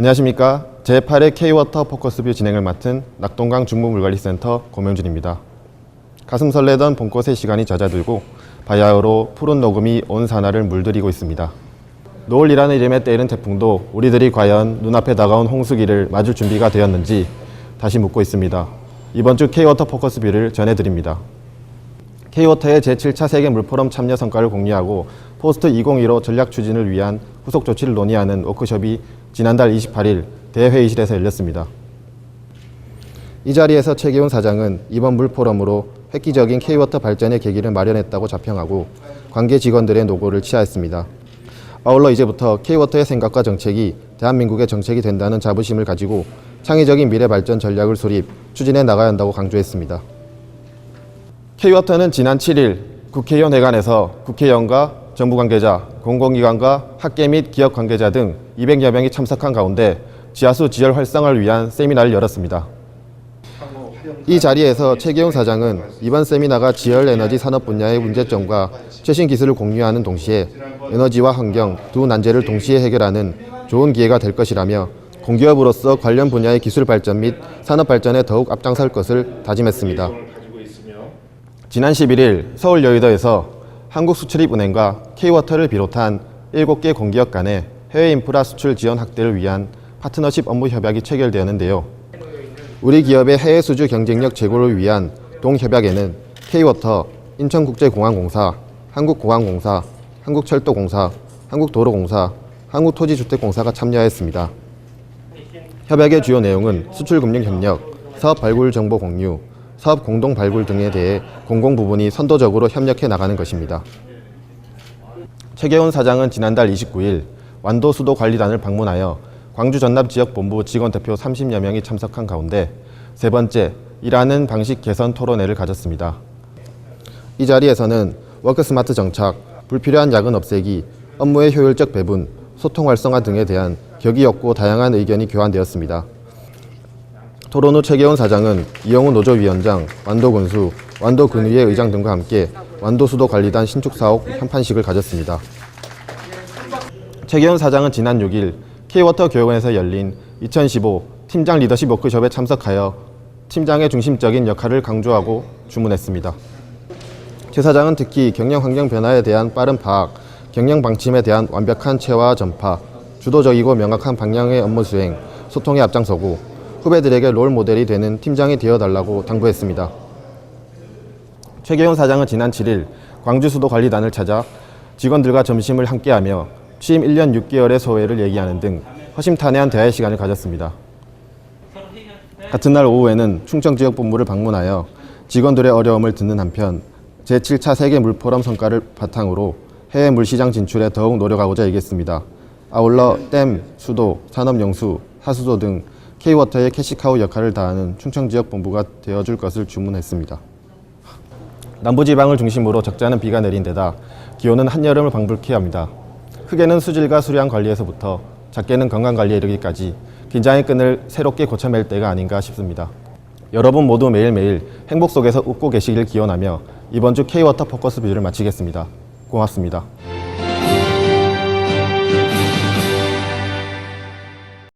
안녕하십니까. 제8회 K워터 포커스뷰 진행을 맡은 낙동강 중무물관리센터 고명준입니다. 가슴 설레던 봄꽃의 시간이 잦아들고 바야흐로 푸른 녹음이 온 산하를 물들이고 있습니다. 노을이라는 이름에 때이른 태풍도 우리들이 과연 눈앞에 다가온 홍수기를 맞을 준비가 되었는지 다시 묻고 있습니다. 이번 주 K워터 포커스뷰를 전해드립니다. K워터의 제7차 세계 물포럼 참여 성과를 공유하고 포스트 2015 전략 추진을 위한 후속 조치를 논의하는 워크숍이 지난달 28일 대회의실에서 열렸습니다. 이 자리에서 최기훈 사장은 이번 물포럼으로 획기적인 K워터 발전의 계기를 마련했다고 자평하고 관계 직원들의 노고를 치하했습니다. 아울러 이제부터 K워터의 생각과 정책이 대한민국의 정책이 된다는 자부심을 가지고 창의적인 미래 발전 전략을 수립, 추진해 나가야 한다고 강조했습니다. K워터는 지난 7일 국회의원 회관에서 국회의원과 정부 관계자, 공공기관과 학계 및 기업 관계자 등 200여 명이 참석한 가운데 지하수 지열 활성화를 위한 세미나를 열었습니다. 이 자리에서 최기훈 사장은 이번 세미나가 지열 에너지 산업 분야의 문제점과 최신 기술을 공유하는 동시에 에너지와 환경 두 난제를 동시에 해결하는 좋은 기회가 될 것이라며 공기업으로서 관련 분야의 기술 발전 및 산업 발전에 더욱 앞장설 것을 다짐했습니다. 지난 11일 서울 여의도에서 한국수출입은행과 K워터를 비롯한 7개 공기업 간의 해외 인프라 수출 지원 확대를 위한 파트너십 업무 협약이 체결되었는데요. 우리 기업의 해외 수주 경쟁력 제고를 위한 동협약에는 K워터, 인천국제공항공사, 한국공항공사, 한국철도공사, 한국도로공사, 한국토지주택공사가 참여했습니다. 협약의 주요 내용은 수출금융협력, 사업 발굴 정보 공유, 사업 공동 발굴 등에 대해 공공부문이 선도적으로 협력해 나가는 것입니다. 최기훈 사장은 지난달 29일 완도 수도관리단을 방문하여 광주 전남지역본부 직원 대표 30여 명이 참석한 가운데 세 번째 일하는 방식 개선 토론회를 가졌습니다. 이 자리에서는 워크스마트 정착, 불필요한 야근 없애기, 업무의 효율적 배분, 소통 활성화 등에 대한 격이 없고 다양한 의견이 교환되었습니다. 토론 후 최기훈 사장은 이영우 노조위원장, 완도군수, 완도군의회 의장 등과 함께 완도수도관리단 신축사옥 현판식을 가졌습니다. 최기훈 사장은 지난 6일 K워터 교육원에서 열린 2015 팀장 리더십 워크숍에 참석하여 팀장의 중심적인 역할을 강조하고 주문했습니다. 최 사장은 특히 경영 환경 변화에 대한 빠른 파악, 경영 방침에 대한 완벽한 체화 전파, 주도적이고 명확한 방향의 업무 수행, 소통에 앞장서고 후배들에게 롤 모델이 되는 팀장이 되어달라고 당부했습니다. 최기훈 사장은 지난 7일 광주수도관리단을 찾아 직원들과 점심을 함께하며 취임 1년 6개월의 소회를 얘기하는 등 허심탄회한 대화의 시간을 가졌습니다. 같은 날 오후에는 충청지역본부를 방문하여 직원들의 어려움을 듣는 한편 제7차 세계 물포럼 성과를 바탕으로 해외 물시장 진출에 더욱 노력하고자 얘기했습니다. 아울러 댐, 수도, 산업용수, 하수도 등 K워터의 캐시카우 역할을 다하는 충청지역본부가 되어줄 것을 주문했습니다. 남부지방을 중심으로 적잖은 비가 내린 데다 기온은 한여름을 방불케 합니다. 크게는 수질과 수량 관리에서부터 작게는 건강관리에 이르기까지 긴장의 끈을 새롭게 고쳐맬 때가 아닌가 싶습니다. 여러분 모두 매일매일 행복 속에서 웃고 계시길 기원하며 이번 주 K워터 포커스뷰를 마치겠습니다. 고맙습니다.